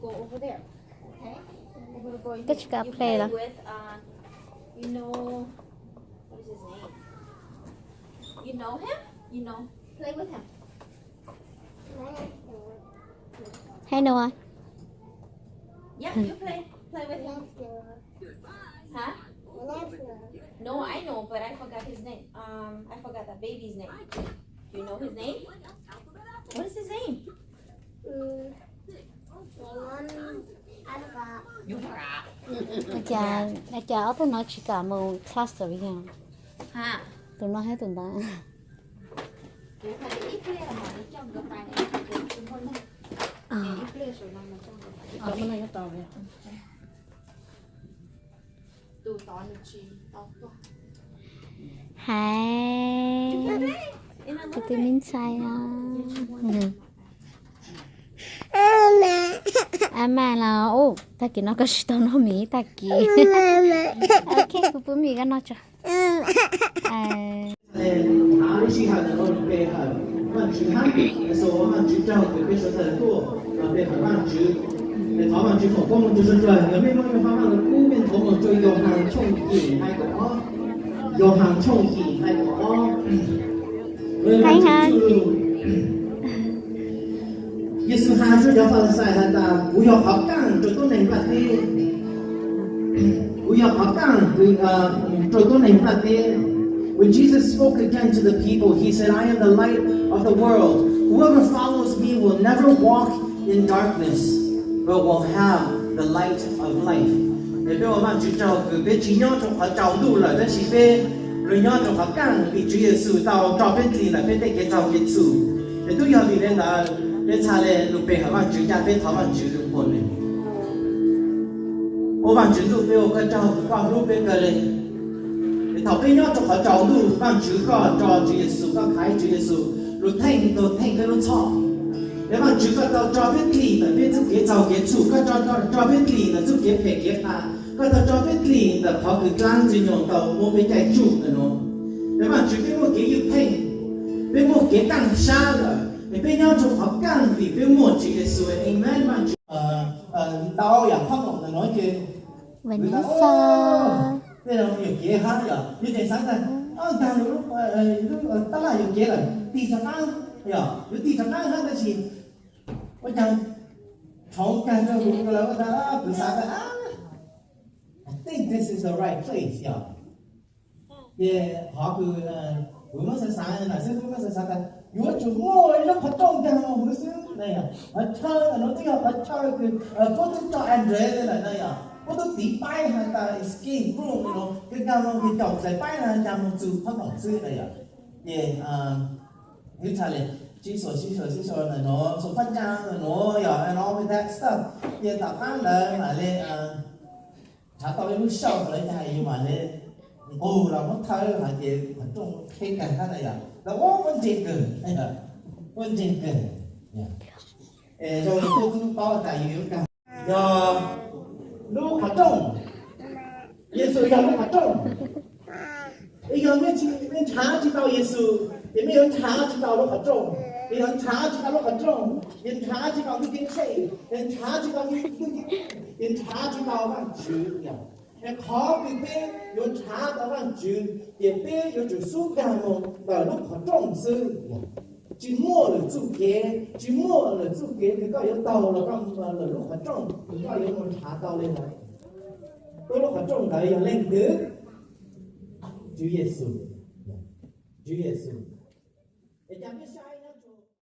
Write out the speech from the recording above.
will go over there. Okay? We're gonna go in Cái here. cà You phê play đó. with, you know, what is his name? You know him? You know, play with him. Hay Noah. Yep, you play with him. Huh? No, I know, but I forgot his name. I forgot that baby's name. Do you know his name? What is his name? You forgot. Nó chả tụi nó chỉ cả một class rồi nha. Ha. Tụi nó hết tụi nó. Ủa, phải ít play là mà để trong cái bài này để chúng con này. Ít play rồi mà trong cái bài. Cái này nó to vậy. Tụi to được chi, to quá. Hai. Tụi mình sai à. Ama là ô, ta kia nó có gì tao nó mì ta kia. Ok, bố bố mì cái nó cho. Hãy subscribe cho kênh Ghiền Mì Gõ để không bỏ lỡ những video Hay ha. 耶稣喊住要放晒他的，不要好干，最多能把的，不要好干，最多能把的。When Jesus spoke again to the people, he said, "I am the light of the world. Whoever follows me will never walk in darkness, but will have the light of life." Để bây giờ chúng ta cứ biết chỉ nhau trong họ trào đủ là đó chỉ biết rồi nhau trong họ càng bị Chúa Giêsu tao trào bên gì là bên đây cái trào Giêsu. Để tôi giờ đi lên là để trả lời lúc bé họ chúng ta biết thảo văn chữ lúc bốn này. Ô văn chữ lúc bé họ trào qua lúc bé cái này. Để thảo bên nhau trong họ trào đủ văn chữ có trào Chúa Giêsu có khai Chúa Giêsu lúc thành cái lúc chọn. Để văn chữ có tao trào biết gì là biết giúp cái trào cái chủ có trào biết gì là giúp cái phải cái ta. Có tao trào biết gì là họ cứ trang chỉ nhung tao mua cái cái chủ này nó. Để văn chữ cái một cái yêu thành bên một cái tăng xa rồi. Để bên nhau trong học càng vì bên một Chúa Giêsu amen mà taoอยากฟังหน่อยnói chuyện Vanessa. bây giờ nhiều kia hát rồi như thế sáng ra ta lúc ta là nhiều kia rồi đi sang ăn rồi đi sang ăn hát là gì bây giờ không càng cho cũng là ta cứ sáng ra I think this is the right place họ cứ vừa mới sáng là sẽ vừa mới sáng ra如果主我让他中间我不是那样，他那这个他个我都到 Andre 了那样，我都迪拜还到 ski room 那种，跟他们去搞在拜呢，他们住他同事那样，也你查嘞，据说呢，喏，做分家喏要and all with that stuff，也打翻了嘛嘞查到一路笑出来就係嘛嘞，哦，然後他還也很重聽緊他那樣。là vấn đề cần, vấn đề cần, rồi tôi có tài liệu cả, rồi lúc hoạt động, Giêsu giờ lúc hoạt động, bây giờ mình查知道Giêsu，也没有查知道lúc hoạt động，有人查知道lúc hoạt động，人查知道你跟谁，人查知道人查知道萬主呀。khó bị bé有查到万主，也bé有主苏干么的路可重视，只摸了主给，只摸了主给，你个有到了咁了路可重，你个有冇查到咧？嗰路可重嘅有領嘅，主耶穌，主耶穌，你講咩？